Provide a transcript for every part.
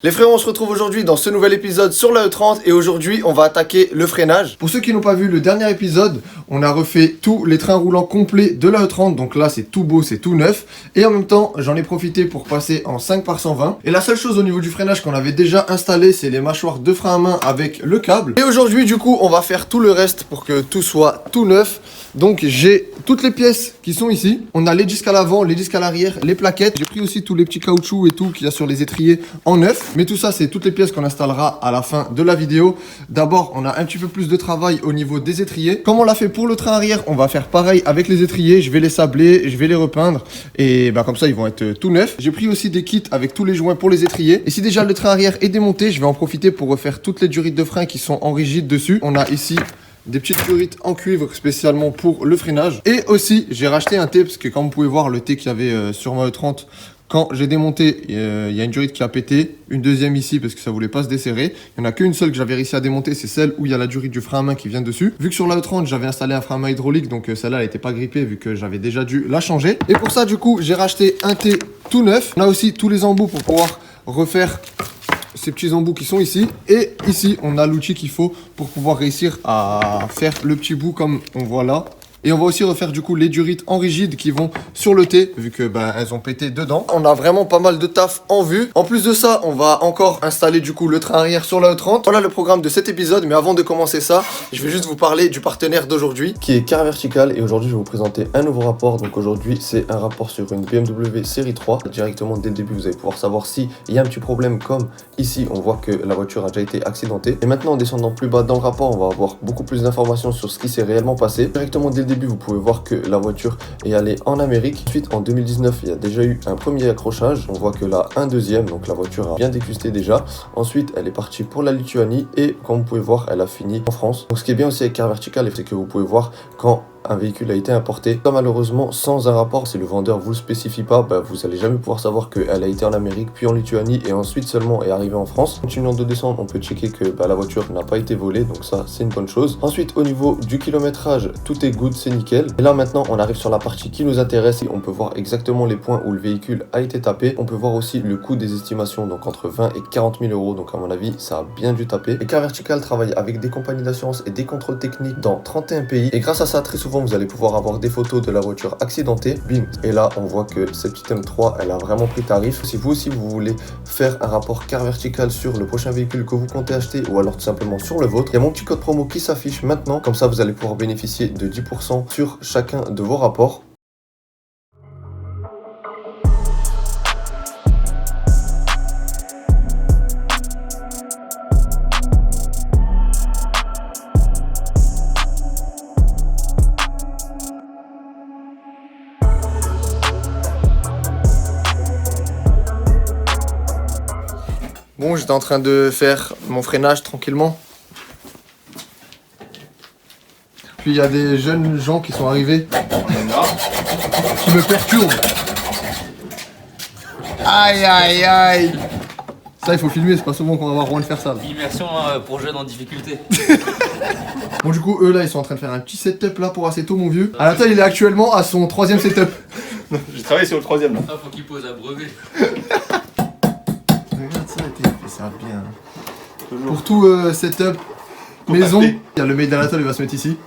Les frérots, on se retrouve aujourd'hui dans ce nouvel épisode sur la E30 et aujourd'hui on va attaquer le freinage. Pour ceux qui n'ont pas vu le dernier épisode, on a refait tous les trains roulants complets de la E30, donc là c'est tout beau, c'est tout neuf. Et en même temps, j'en ai profité pour passer en 5 par 120. Et la seule chose au niveau du freinage qu'on avait déjà installé, c'est les mâchoires de frein à main avec le câble. Et aujourd'hui du coup, on va faire tout le reste pour que tout soit tout neuf. Donc j'ai toutes les pièces qui sont ici. On a les disques à l'avant, les disques à l'arrière, les plaquettes. J'ai pris aussi tous les petits caoutchoucs et tout qu'il y a sur les étriers en neuf. Mais tout ça, c'est toutes les pièces qu'on installera à la fin de la vidéo. D'abord, on a un petit peu plus de travail au niveau des étriers. Comme on l'a fait pour le train arrière, on va faire pareil avec les étriers. Je vais les sabler, je vais les repeindre. Et bah, comme ça, ils vont être tout neufs. J'ai pris aussi des kits avec tous les joints pour les étriers. Et si déjà le train arrière est démonté, je vais en profiter pour refaire toutes les durites de frein qui sont en rigide dessus. On a ici des petites durites en cuivre spécialement pour le freinage. Et aussi, j'ai racheté un thé parce que comme vous pouvez voir, le thé qu'il y avait sur ma E30, quand j'ai démonté, il y a une durite qui a pété, une deuxième ici parce que ça voulait pas se desserrer. Il n'y en a qu'une seule que j'avais réussi à démonter, c'est celle où il y a la durite du frein à main qui vient dessus. Vu que sur la E30, j'avais installé un frein à main hydraulique, donc celle-là, elle n'était pas grippée vu que j'avais déjà dû la changer. Et pour ça, du coup, j'ai racheté un thé tout neuf. On a aussi tous les embouts pour pouvoir refaire ces petits embouts qui sont ici. Et ici, on a l'outil qu'il faut pour pouvoir réussir à faire le petit bout comme on voit là. Et on va aussi refaire du coup les durites en rigide qui vont sur le T, vu que elles ont pété dedans. On a vraiment pas mal de taf en vue. En plus de ça, on va encore installer du coup le train arrière sur la E30. Voilà le programme de cet épisode, mais avant de commencer ça, je vais juste vous parler du partenaire d'aujourd'hui, qui est Car Vertical. Et aujourd'hui, je vais vous présenter un nouveau rapport. Donc aujourd'hui, c'est un rapport sur une BMW série 3. Directement dès le début, vous allez pouvoir savoir s'il y a un petit problème, comme ici, on voit que la voiture a déjà été accidentée. Et maintenant, en descendant plus bas dans le rapport, on va avoir beaucoup plus d'informations sur ce qui s'est réellement passé. Directement dès le début, vous pouvez voir que la voiture est allée en Amérique. Ensuite, en 2019, il y a déjà eu un premier accrochage. On voit que là, un deuxième, donc la voiture a bien décusté déjà. Ensuite, elle est partie pour la Lituanie et comme vous pouvez voir, elle a fini en France. Donc ce qui est bien aussi avec Car Vertical, c'est que vous pouvez voir quand un véhicule a été importé, malheureusement sans un rapport, si le vendeur vous le spécifie pas, vous allez jamais pouvoir savoir qu'elle a été en Amérique, puis en Lituanie et ensuite seulement est arrivée en France. Continuant de descendre, on peut checker que la voiture n'a pas été volée, donc ça c'est une bonne chose. Ensuite, au niveau du kilométrage, tout est good, c'est nickel. Et là maintenant, on arrive sur la partie qui nous intéresse et on peut voir exactement les points où le véhicule a été tapé. On peut voir aussi le coût des estimations, donc entre 20 et 40 000 euros, donc à mon avis ça a bien dû taper. Et Car Vertical travaille avec des compagnies d'assurance et des contrôles techniques dans 31 pays et grâce à ça, très souvent vous allez pouvoir avoir des photos de la voiture accidentée. Bim. Et là on voit que cette petite M3 elle a vraiment pris tarif. Si vous aussi vous voulez faire un rapport Car Vertical sur le prochain véhicule que vous comptez acheter ou alors tout simplement sur le vôtre, il y a mon petit code promo qui s'affiche maintenant, comme ça vous allez pouvoir bénéficier de 10% sur chacun de vos rapports. Bon, j'étais en train de faire mon freinage tranquillement. Puis il y a des jeunes gens qui sont arrivés qui me perturbent. Aïe aïe aïe. Ça il faut filmer, c'est pas souvent qu'on va avoir droit de faire ça. Immersion pour jeunes en difficulté. Bon du coup eux là ils sont en train de faire un petit setup là pour Assetto mon vieux. Anatole il est actuellement à son 3e setup. J'ai travaillé sur le 3e là. Ah, faut qu'il pose un brevet. Regarde ça, il fait ça bien. Pour tout setup maison, il y a le mail d'Anatole, il va se mettre ici.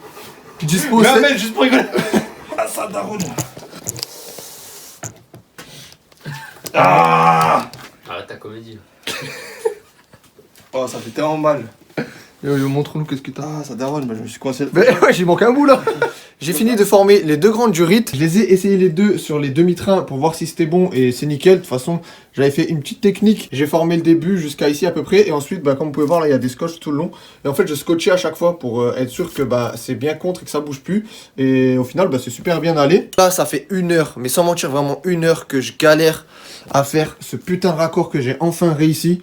Dispo Mais un mail juste pour rigoler. Ah ça daronne. Ah. Arrête ta comédie. Oh ça fait tellement mal. Yo, montre-nous qu'est-ce que t'as. Ah ça daronne, je me suis coincé. Mais ouais, j'ai manqué un bout là. J'ai fini de former les deux grandes durites. Je les ai essayé les deux sur les demi-trains pour voir si c'était bon et c'est nickel. De toute façon, j'avais fait une petite technique. J'ai formé le début jusqu'à ici à peu près et ensuite, comme vous pouvez voir là, il y a des scotch tout le long. Et en fait, je scotchais à chaque fois pour être sûr que c'est bien contre et que ça bouge plus. Et au final, c'est super bien allé. Là, ça fait 1 heure, mais sans mentir, vraiment 1 heure que je galère à faire ce putain de raccord que j'ai enfin réussi.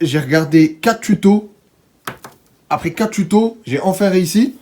J'ai regardé 4 tutos. Après 4 tutos, j'ai enfin réussi.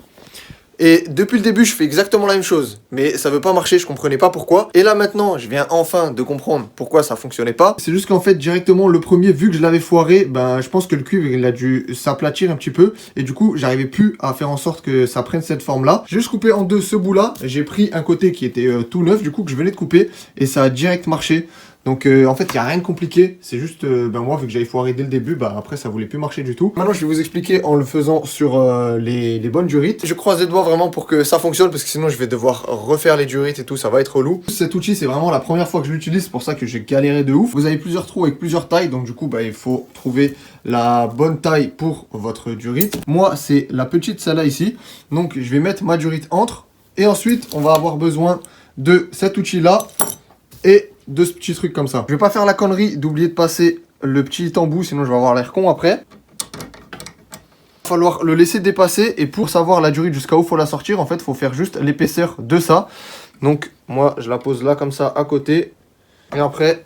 Et depuis le début, je fais exactement la même chose. Mais ça veut pas marcher, je comprenais pas pourquoi. Et là maintenant, je viens enfin de comprendre pourquoi ça fonctionnait pas. C'est juste qu'en fait, directement, le premier, vu que je l'avais foiré, je pense que le cuivre, il a dû s'aplatir un petit peu. Et du coup, j'arrivais plus à faire en sorte que ça prenne cette forme-là. J'ai juste coupé en deux ce bout-là. J'ai pris un côté qui était tout neuf, du coup, que je venais de couper. Et ça a direct marché. Donc en fait, il n'y a rien de compliqué. C'est juste, moi, vu que j'avais foiré dès le début, après, ça voulait plus marcher du tout. Maintenant, je vais vous expliquer en le faisant sur les bonnes durites. Je croise les doigts vraiment pour que ça fonctionne, parce que sinon, je vais devoir refaire les durites et tout, ça va être relou. Cet outil, c'est vraiment la première fois que je l'utilise, c'est pour ça que j'ai galéré de ouf. Vous avez plusieurs trous avec plusieurs tailles, donc du coup, il faut trouver la bonne taille pour votre durite. Moi, c'est la petite, celle-là ici. Donc, je vais mettre ma durite entre. Et ensuite, on va avoir besoin de cet outil-là et de ce petit truc comme ça. Je vais pas faire la connerie d'oublier de passer le petit embout, sinon je vais avoir l'air con après. Il va falloir le laisser dépasser, et pour savoir la durite jusqu'à où faut la sortir, en fait, il faut faire juste l'épaisseur de ça. Donc, moi, je la pose là, comme ça, à côté. Et après,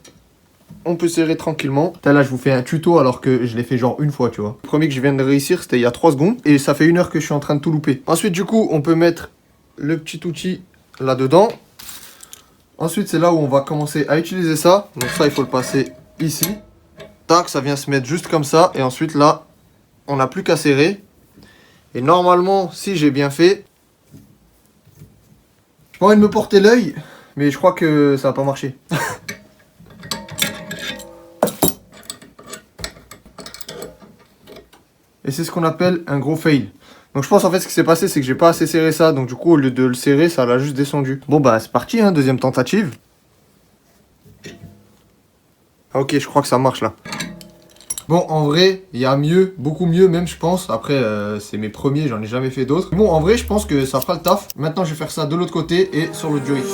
on peut serrer tranquillement. Là, je vous fais un tuto alors que je l'ai fait genre une fois, tu vois. Le premier que je viens de réussir, c'était il y a 3 secondes. Et ça fait 1 heure que je suis en train de tout louper. Ensuite, du coup, on peut mettre le petit outil là-dedans. Ensuite, c'est là où on va commencer à utiliser ça. Donc ça, il faut le passer ici. Tac, ça vient se mettre juste comme ça. Et ensuite, là, on n'a plus qu'à serrer. Et normalement, si j'ai bien fait... J'ai pas envie de me porter l'œil, mais je crois que ça va pas marcher. Et c'est ce qu'on appelle un gros fail. Donc je pense en fait ce qui s'est passé, c'est que j'ai pas assez serré ça. Donc du coup, au lieu de le serrer, ça l'a juste descendu. Bon c'est parti, hein, deuxième tentative. Ok, je crois que ça marche là. Bon, en vrai, il y a mieux, beaucoup mieux même, je pense. Après, c'est mes premiers, j'en ai jamais fait d'autres. Bon, en vrai, je pense que ça fera le taf. Maintenant, je vais faire ça de l'autre côté et sur le durite.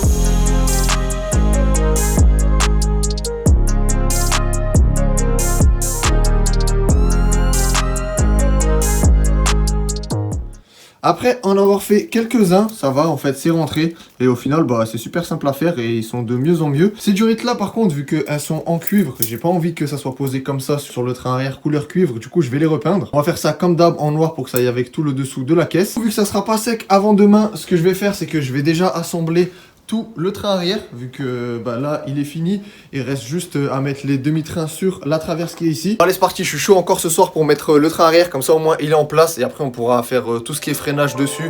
Après en avoir fait quelques-uns, ça va en fait, c'est rentré. Et au final, c'est super simple à faire et ils sont de mieux en mieux. Ces durites là par contre, vu qu'elles sont en cuivre, j'ai pas envie que ça soit posé comme ça sur le train arrière couleur cuivre. Du coup, je vais les repeindre. On va faire ça comme d'hab en noir pour que ça aille avec tout le dessous de la caisse. Vu que ça sera pas sec avant demain, ce que je vais faire, c'est que je vais déjà assembler tout le train arrière, vu que là il est fini. Il reste juste à mettre les demi-trains sur la traverse qui est ici. Allez, c'est parti, je suis chaud encore ce soir pour mettre le train arrière, comme ça au moins il est en place et après on pourra faire tout ce qui est freinage dessus.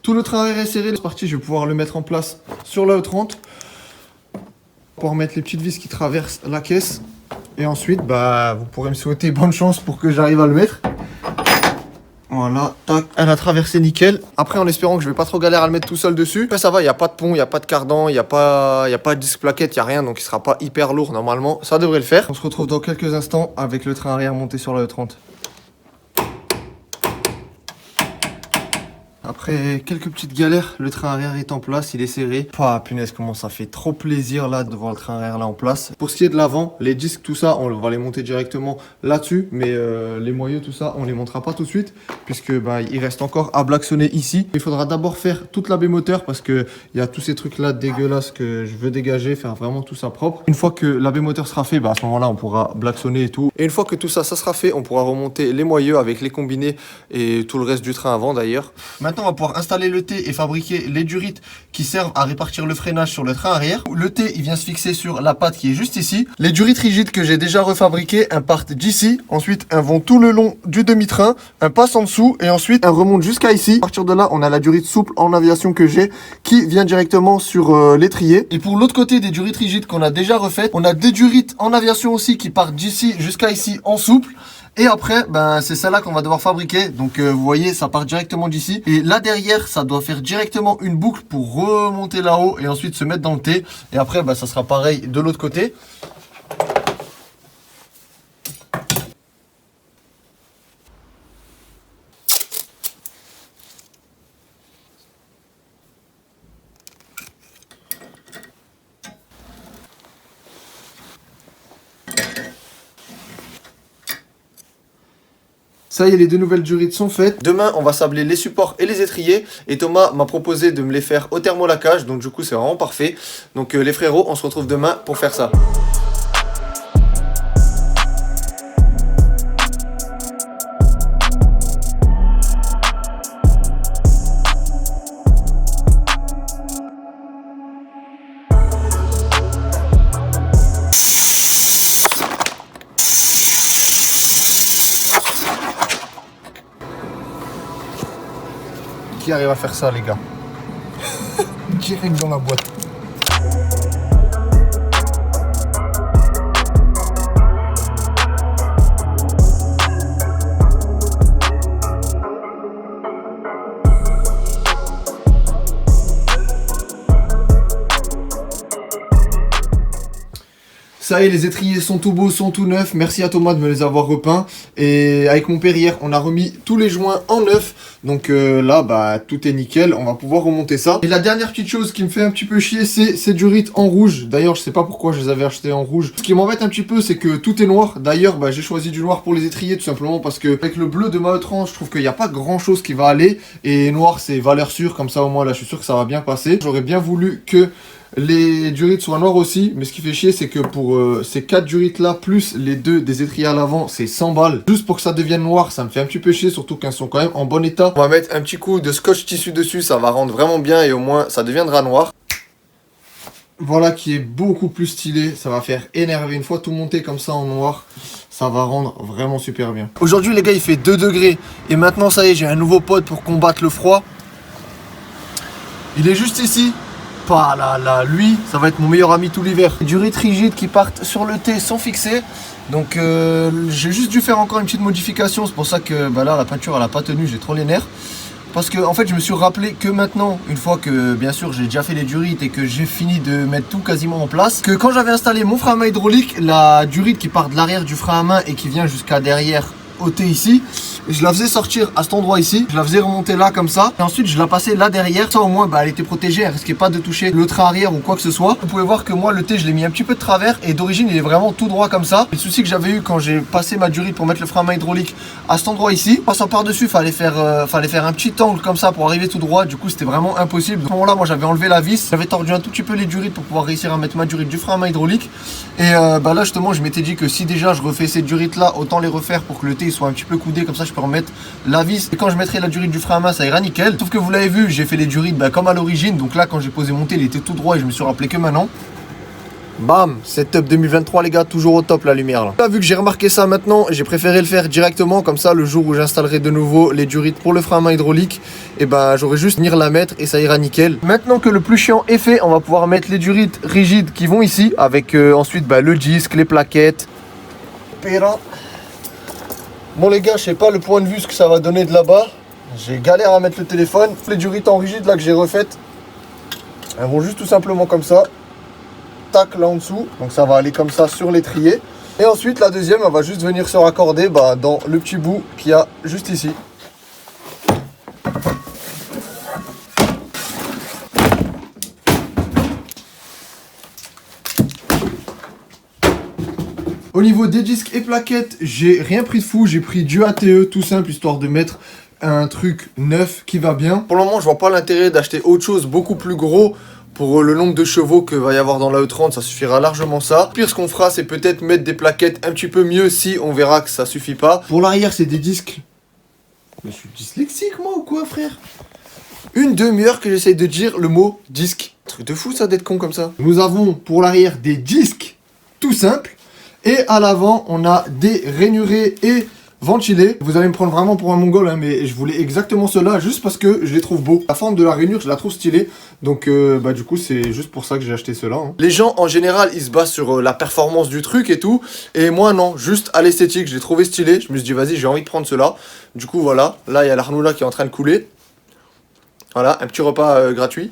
Tout le train arrière est serré, c'est parti, je vais pouvoir le mettre en place sur la E30. Pour mettre les petites vis qui traversent la caisse. Et ensuite, vous pourrez me souhaiter bonne chance pour que j'arrive à le mettre. Voilà, tac, elle a traversé nickel. Après, en espérant que je vais pas trop galérer à le mettre tout seul dessus. Après, ça va, il n'y a pas de pont, il n'y a pas de cardan, il n'y a pas de disque plaquette, il n'y a rien. Donc, il sera pas hyper lourd normalement. Ça devrait le faire. On se retrouve dans quelques instants avec le train arrière monté sur la E30. Après quelques petites galères, le train arrière est en place, il est serré. Punaise, comment ça fait trop plaisir là de voir le train arrière là en place. Pour ce qui est de l'avant, les disques, tout ça, on va les monter directement là-dessus. Mais les moyeux, tout ça, on les montera pas tout de suite. Puisque il reste encore à blacksonner ici. Il faudra d'abord faire toute la baie moteur parce que il y a tous ces trucs là dégueulasses que je veux dégager, faire vraiment tout ça propre. Une fois que la baie moteur sera fait, à ce moment là on pourra blacksonner et tout. Et une fois que tout ça sera fait, on pourra remonter les moyeux avec les combinés et tout le reste du train avant d'ailleurs. Maintenant, on va pouvoir installer le T et fabriquer les durites qui servent à répartir le freinage sur le train arrière. Le T, il vient se fixer sur la patte qui est juste ici. Les durites rigides que j'ai déjà refabriquées, elles partent d'ici. Ensuite, elles vont tout le long du demi-train. Elles passent en dessous et ensuite, elles remontent jusqu'à ici. À partir de là, on a la durite souple en aviation que j'ai qui vient directement sur l'étrier. Et pour l'autre côté des durites rigides qu'on a déjà refaites, on a des durites en aviation aussi qui partent d'ici jusqu'à ici en souple. Et après, c'est celle-là qu'on va devoir fabriquer. Donc, vous voyez, ça part directement d'ici. Et là, derrière, ça doit faire directement une boucle pour remonter là-haut et ensuite se mettre dans le T. Et après, ça sera pareil de l'autre côté. Ça y est, les deux nouvelles durites sont faites. Demain, on va sabler les supports et les étriers. Et Thomas m'a proposé de me les faire au thermolacage. Donc du coup, c'est vraiment parfait. Donc les frérots, on se retrouve demain pour faire ça. qui arrive à faire ça, les gars. Direct dans la boîte. Ça y est, les étriers sont tout beaux, sont tout neufs. Merci à Thomas de me les avoir repeints. Et avec mon père hier, on a remis tous les joints en neuf. Donc là, bah tout est nickel. On va pouvoir remonter ça. Et la dernière petite chose qui me fait un petit peu chier, c'est ces durites en rouge. D'ailleurs, je sais pas pourquoi je les avais achetés en rouge. Ce qui m'embête un petit peu, c'est que tout est noir. D'ailleurs, bah, j'ai choisi du noir pour les étriers, tout simplement parce que avec le bleu de ma E30, je trouve qu'il n'y a pas grand chose qui va aller. Et noir, c'est valeur sûre. Comme ça, au moins, là, je suis sûr que ça va bien passer. J'aurais bien voulu que les durites soient noirs aussi, mais ce qui fait chier, c'est que pour ces 4 durites là, plus les 2 des étriers à l'avant, c'est 100 balles. Juste pour que ça devienne noir, ça me fait un petit peu chier, surtout qu'elles sont quand même en bon état. On va mettre un petit coup de scotch tissu dessus, ça va rendre vraiment bien et au moins ça deviendra noir. Voilà qui est beaucoup plus stylé, ça va faire énerver. Une fois tout monté comme ça en noir, ça va rendre vraiment super bien. Aujourd'hui les gars, il fait 2 degrés et maintenant ça y est, j'ai un nouveau pod pour combattre le froid. Il est juste ici. Pas là, lui, ça va être mon meilleur ami tout l'hiver. Les durites rigides qui partent sur le T sont fixées. Donc j'ai juste dû faire encore une petite modification. C'est pour ça que bah là, la peinture, elle a pas tenu, j'ai trop les nerfs. Parce que en fait, je me suis rappelé que maintenant, une fois que bien sûr j'ai déjà fait les durites et que j'ai fini de mettre tout quasiment en place, que quand j'avais installé mon frein à main hydraulique, la durite qui part de l'arrière du frein à main et qui vient jusqu'à derrière au T ici, je la faisais sortir à cet endroit ici, je la faisais remonter là comme ça, et ensuite je la passais là derrière, ça au moins bah, elle était protégée, elle risquait pas de toucher le train arrière ou quoi que ce soit. Vous pouvez voir que moi le T je l'ai mis un petit peu de travers et d'origine il est vraiment tout droit comme ça. Le souci que j'avais eu quand j'ai passé ma durite pour mettre le frein à main hydraulique à cet endroit ici, passant par dessus fallait faire un petit angle comme ça pour arriver tout droit, du coup c'était vraiment impossible. À ce moment là moi j'avais enlevé la vis, j'avais tordu un tout petit peu les durites pour pouvoir réussir à mettre ma durite du frein à main hydraulique et bah là justement je m'étais dit que si déjà je refais ces durites là, autant les refaire pour que le T soit un petit peu coudé, comme ça je peux remettre la vis et quand je mettrai la durite du frein à main ça ira nickel. Sauf que vous l'avez vu, j'ai fait les durites bah, comme à l'origine, donc là quand j'ai posé mon T il était tout droit et je me suis rappelé que maintenant. Bam, setup 2023 les gars, toujours au top la lumière là. Là vu que j'ai remarqué ça maintenant, j'ai préféré le faire directement, comme ça le jour où j'installerai de nouveau les durites pour le frein à main hydraulique, et ben j'aurai juste venir la mettre et ça ira nickel. Maintenant que le plus chiant est fait, on va pouvoir mettre les durites rigides qui vont ici, avec ensuite bah, le disque, les plaquettes. Bon les gars, je sais pas le point de vue ce que ça va donner de là-bas. J'ai galère à mettre le téléphone. Les durites en rigide là que j'ai refaites, elles vont juste tout simplement comme ça. Tac là en dessous. Donc ça va aller comme ça sur l'étrier. Et ensuite la deuxième, elle va juste venir se raccorder bah, dans le petit bout qu'il y a juste ici. Au niveau des disques et plaquettes, j'ai rien pris de fou, j'ai pris du ATE tout simple, histoire de mettre un truc neuf qui va bien. Pour le moment, je vois pas l'intérêt d'acheter autre chose beaucoup plus gros pour le nombre de chevaux que va y avoir dans la E30, ça suffira largement ça. Pire, ce qu'on fera, c'est peut-être mettre des plaquettes un petit peu mieux si on verra que ça suffit pas. Pour l'arrière, c'est des disques. Mais je suis dyslexique moi ou quoi, frère? Une demi-heure que j'essaye de dire le mot disque. Truc de fou ça d'être con comme ça. Nous avons pour l'arrière des disques tout simples. Et à l'avant, on a des rainurés et ventilés. Vous allez me prendre vraiment pour un mongol, hein, mais je voulais exactement cela juste parce que je les trouve beaux. La forme de la rainure, je la trouve stylée. Donc, bah, du coup, c'est juste pour ça que j'ai acheté cela. Hein. Les gens, en général, ils se basent sur la performance du truc et tout. Et moi, non, juste à l'esthétique, je l'ai trouvé stylé. Je me suis dit, vas-y, j'ai envie de prendre cela. Du coup, voilà. Là, il y a l'Arnoula qui est en train de couler. Voilà, un petit repas gratuit.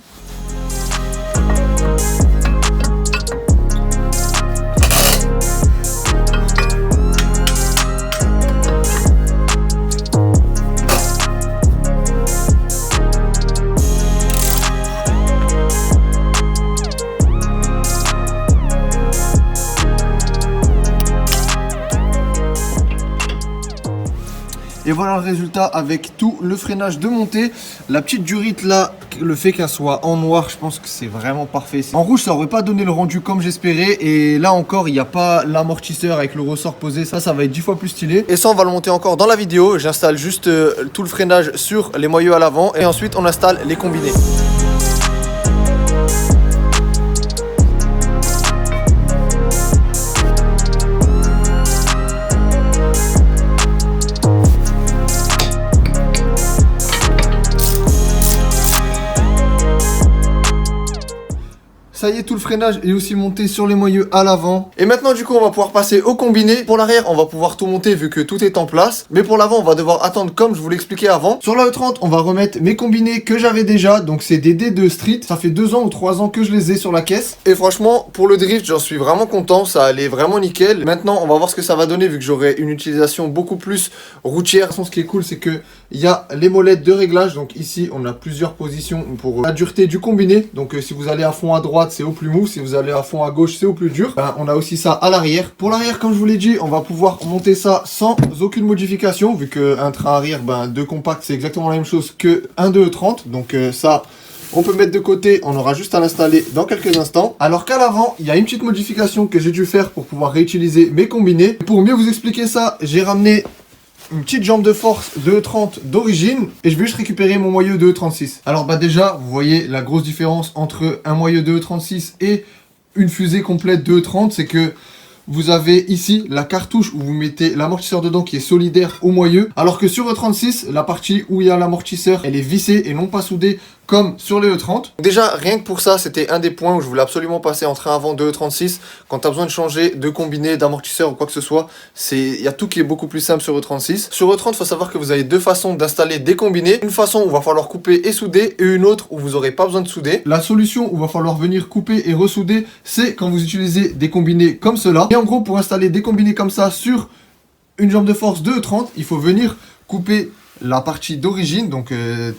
Et voilà le résultat avec tout le freinage de montée. La petite durite là, le fait qu'elle soit en noir, je pense que c'est vraiment parfait. En rouge, ça aurait pas donné le rendu comme j'espérais. Et là encore, il n'y a pas l'amortisseur avec le ressort posé. Ça va être 10 fois plus stylé. Et ça, on va le monter encore dans la vidéo. J'installe juste tout le freinage sur les moyeux à l'avant. Et ensuite, on installe les combinés. Ça y est, tout le freinage est aussi monté sur les moyeux à l'avant. Et maintenant, du coup, on va pouvoir passer au combiné. Pour l'arrière, on va pouvoir tout monter vu que tout est en place. Mais pour l'avant, on va devoir attendre comme je vous l'expliquais avant. Sur la E30, on va remettre mes combinés que j'avais déjà. Donc, c'est des D2 Street. Ça fait 2 ans ou 3 ans que je les ai sur la caisse. Et franchement, pour le drift, j'en suis vraiment content. Ça allait vraiment nickel. Maintenant, on va voir ce que ça va donner vu que j'aurai une utilisation beaucoup plus routière. De toute façon, ce qui est cool, c'est que il y a les molettes de réglage. Donc ici, on a plusieurs positions pour la dureté du combiné. Donc si vous allez à fond à droite, c'est au plus mou. Si vous allez à fond à gauche, c'est au plus dur. On a aussi ça à l'arrière. Pour l'arrière, comme je vous l'ai dit, on va pouvoir monter ça sans aucune modification. Vu qu'un train arrière, 2 compacts, c'est exactement la même chose qu'un 2E30. Donc ça... on peut mettre de côté, on aura juste à l'installer dans quelques instants. Alors qu'à l'avant, il y a une petite modification que j'ai dû faire pour pouvoir réutiliser mes combinés. Pour mieux vous expliquer ça, j'ai ramené une petite jambe de force de E30 d'origine et je vais juste récupérer mon moyeu de E36. Alors déjà, vous voyez la grosse différence entre un moyeu de E36 et une fusée complète de E30, c'est que vous avez ici la cartouche où vous mettez l'amortisseur dedans qui est solidaire au moyeu. Alors que sur E36, la partie où il y a l'amortisseur, elle est vissée et non pas soudée comme sur les E30. Déjà, rien que pour ça, c'était un des points où je voulais absolument passer en train avant de E36. Quand tu as besoin de changer de combiné, d'amortisseur ou quoi que ce soit, il y a tout qui est beaucoup plus simple sur E36. Sur E30, il faut savoir que vous avez 2 façons d'installer des combinés. Une façon où il va falloir couper et souder et une autre où vous n'aurez pas besoin de souder. La solution où il va falloir venir couper et ressouder, c'est quand vous utilisez des combinés comme cela. Et en gros, pour installer des combinés comme ça sur une jambe de force de E30, il faut venir couper la partie d'origine, donc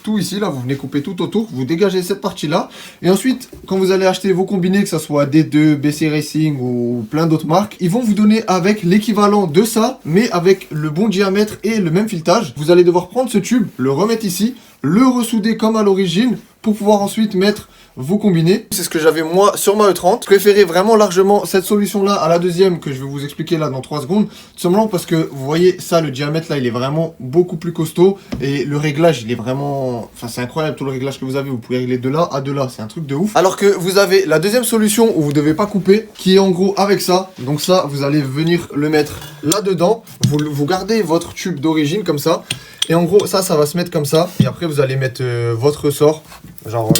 tout ici, là, vous venez couper tout autour, vous dégagez cette partie-là. Et ensuite, quand vous allez acheter vos combinés, que ce soit D2, BC Racing ou plein d'autres marques, ils vont vous donner avec l'équivalent de ça, mais avec le bon diamètre et le même filetage. Vous allez devoir prendre ce tube, le remettre ici, le ressouder comme à l'origine, pour pouvoir ensuite mettre vos combinés. C'est ce que j'avais moi sur ma E30. Je préférais vraiment largement cette solution là à la deuxième que je vais vous expliquer là dans 3 secondes. Tout simplement parce que vous voyez ça, le diamètre là il est vraiment beaucoup plus costaud et le réglage il est vraiment... enfin c'est incroyable tout le réglage que vous avez. Vous pouvez régler de là à de là, c'est un truc de ouf. Alors que vous avez la deuxième solution où vous devez pas couper qui est en gros avec ça. Donc ça vous allez venir le mettre là dedans. Vous gardez votre tube d'origine comme ça. Et en gros ça va se mettre comme ça. Et après vous allez mettre votre ressort. Genre...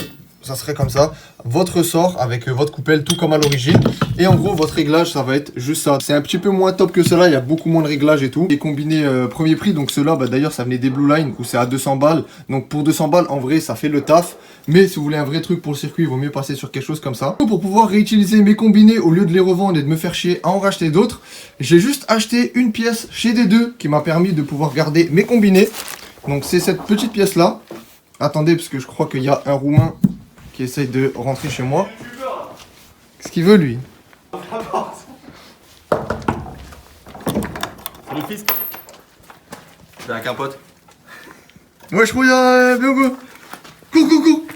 ça serait comme ça, votre ressort avec votre coupelle tout comme à l'origine. Et en gros votre réglage ça va être juste ça. C'est un petit peu moins top que cela, il y a beaucoup moins de réglages et tout. Et combiné premier prix, donc cela d'ailleurs ça venait des Blue Line où c'est à 200 balles. Donc pour 200 balles en vrai ça fait le taf. Mais si vous voulez un vrai truc pour le circuit, il vaut mieux passer sur quelque chose comme ça. Pour pouvoir réutiliser mes combinés au lieu de les revendre et de me faire chier à en racheter d'autres, j'ai juste acheté une pièce chez D2 qui m'a permis de pouvoir garder mes combinés. Donc c'est cette petite pièce là. Attendez parce que je crois qu'il y a un Roumain qui essaye de rentrer chez moi. Qu'est-ce qu'il veut lui? Salut fils. T'es avec un pote. Ouais, je crois qu'il y a Biogo. Coucou.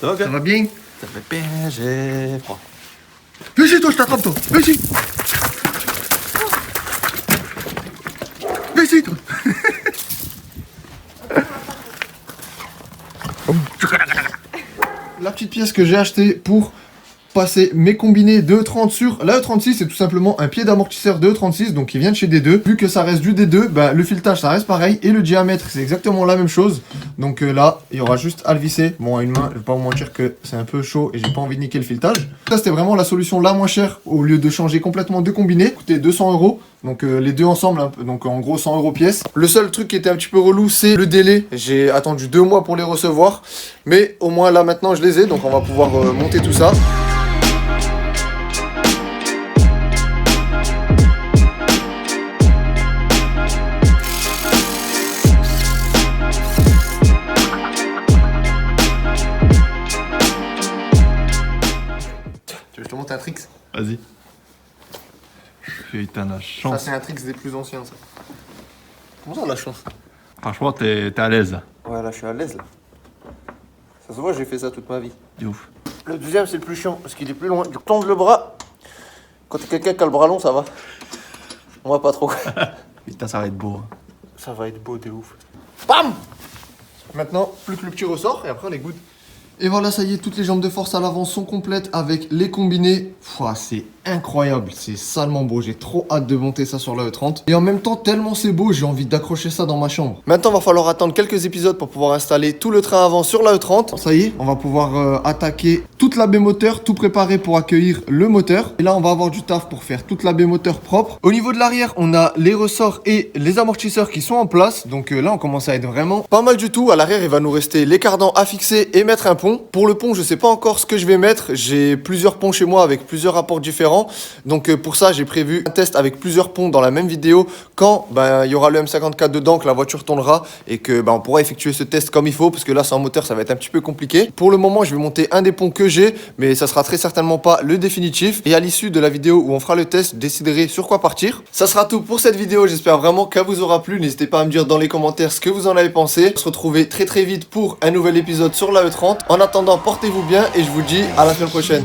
Ça va, Ça va bien? Ça fait bien, j'ai froid. Viens ici toi, je t'attrape toi. Viens ici. Viens ici toi. La petite pièce que j'ai achetée pour passer mes combinés de E30 sur la E36, c'est tout simplement un pied d'amortisseur de E36, donc qui vient de chez D2. Vu que ça reste du D2, le filetage ça reste pareil et le diamètre c'est exactement la même chose. Donc là, il y aura juste à le visser. Bon, à une main, je vais pas vous mentir que c'est un peu chaud et j'ai pas envie de niquer le filetage. Ça c'était vraiment la solution la moins chère au lieu de changer complètement de combinés. Coûtait 200 €. Donc les deux ensemble, donc en gros 100 € pièce. Le seul truc qui était un petit peu relou, c'est le délai. J'ai attendu 2 mois pour les recevoir. Mais au moins là maintenant je les ai, donc on va pouvoir monter tout ça. Tu veux que je te montre un trick? Vas-y. Putain, la Ça chance. c'est un trick des plus anciens ça. Comment ça la chance? Franchement, t'es à l'aise là. Ouais là je suis à l'aise là. Ça se voit, j'ai fait ça toute ma vie. De ouf. Le deuxième c'est le plus chiant parce qu'il est plus loin. Tu tends le bras. Quand t'es quelqu'un qui a le bras long ça va. Moi pas trop. Putain, ça va être beau. Ça va être beau de ouf. Bam! Maintenant, plus que le petit ressort et après on les goûte. Et voilà, ça y est, toutes les jambes de force à l'avant sont complètes avec les combinés. C'est incroyable, c'est salement beau. J'ai trop hâte de monter ça sur la E30. Et en même temps, tellement c'est beau, j'ai envie d'accrocher ça dans ma chambre. Maintenant, va falloir attendre quelques épisodes pour pouvoir installer tout le train avant sur la E30. Ça y est, on va pouvoir attaquer tout toute la baie moteur, tout préparé pour accueillir le moteur. Et là, on va avoir du taf pour faire toute la baie moteur propre. Au niveau de l'arrière, on a les ressorts et les amortisseurs qui sont en place. Donc là, on commence à être vraiment pas mal du tout. À l'arrière, il va nous rester les cardans à fixer et mettre un pont. Pour le pont, je sais pas encore ce que je vais mettre. J'ai plusieurs ponts chez moi avec plusieurs rapports différents. Donc pour ça, j'ai prévu un test avec plusieurs ponts dans la même vidéo. Quand il y aura le M54 dedans, que la voiture tournera et que on pourra effectuer ce test comme il faut. Parce que là, sans moteur, ça va être un petit peu compliqué. Pour le moment, je vais monter un des ponts que j'ai, mais ça sera très certainement pas le définitif. Et à l'issue de la vidéo où on fera le test, je déciderai sur quoi partir. Ça sera tout pour cette vidéo. J'espère vraiment qu'elle vous aura plu. N'hésitez pas à me dire dans les commentaires ce que vous en avez pensé. On se retrouve très très vite pour un nouvel épisode sur la E30. En attendant, portez-vous bien et je vous dis à la semaine prochaine.